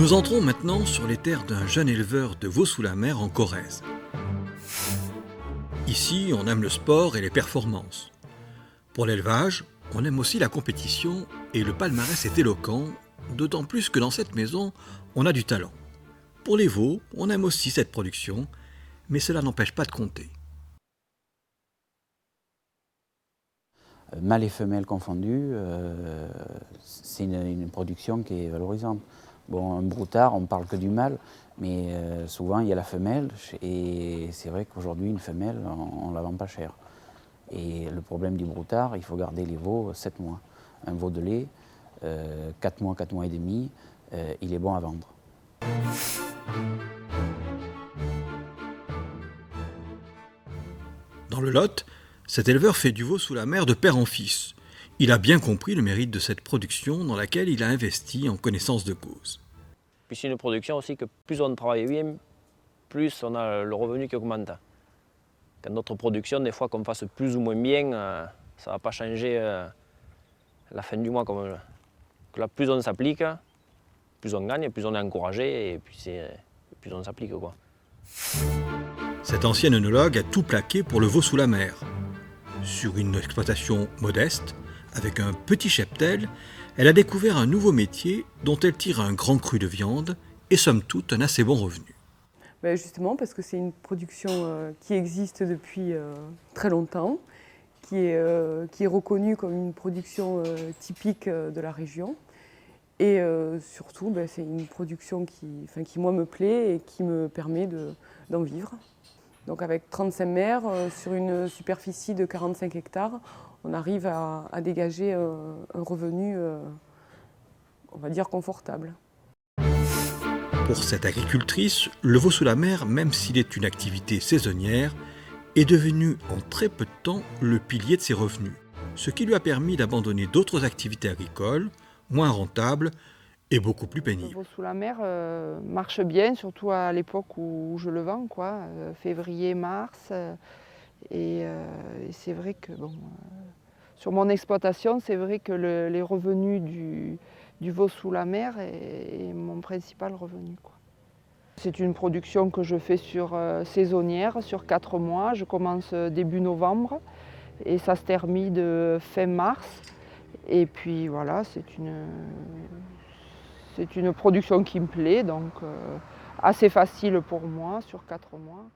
Nous entrons maintenant sur les terres d'un jeune éleveur de veaux sous la mer en Corrèze. Ici, on aime le sport et les performances. Pour l'élevage, on aime aussi la compétition et le palmarès est éloquent, d'autant plus que dans cette maison, on a du talent. Pour les veaux, on aime aussi cette production, mais cela n'empêche pas de compter. Mâles et femelles confondus, c'est une production qui est valorisante. Bon, un broutard, on ne parle que du mâle, mais souvent il y a la femelle, et c'est vrai qu'aujourd'hui une femelle, on ne la vend pas cher. Et le problème du broutard, il faut garder les veaux 7 mois. Un veau de lait, 4 mois et demi, il est bon à vendre. Dans le Lot, cet éleveur fait du veau sous la mer de père en fils. Il a bien compris le mérite de cette production dans laquelle il a investi en connaissance de cause. Puis c'est une production aussi que plus on travaille bien, plus on a le revenu qui augmente. Dans notre production, des fois qu'on fasse plus ou moins bien, ça ne va pas changer la fin du mois. Là, plus on s'applique, plus on gagne, plus on est encouragé et plus on s'applique, quoi. Cet ancien œnologue a tout plaqué pour le veau sous la mer. Sur une exploitation modeste, avec un petit cheptel, elle a découvert un nouveau métier dont elle tire un grand cru de viande et somme toute un assez bon revenu. Justement parce que c'est une production qui existe depuis très longtemps, qui est reconnue comme une production typique de la région. Et surtout, c'est une production qui moi me plaît et qui me permet d'en vivre. Donc avec 35 mères, sur une superficie de 45 hectares, on arrive à dégager un revenu, on va dire, confortable. Pour cette agricultrice, le veau sous la mer, même s'il est une activité saisonnière, est devenu en très peu de temps le pilier de ses revenus, ce qui lui a permis d'abandonner d'autres activités agricoles, moins rentables et beaucoup plus pénibles. Le veau sous la mer marche bien, surtout à l'époque où je le vends, février, mars. Et c'est vrai que sur mon exploitation, c'est vrai que les revenus du veau sous la mer est mon principal revenu, quoi. C'est une production que je fais saisonnière, sur 4 mois. Je commence début novembre et ça se termine fin mars. Et puis voilà, c'est une production qui me plaît, donc assez facile pour moi sur 4 mois.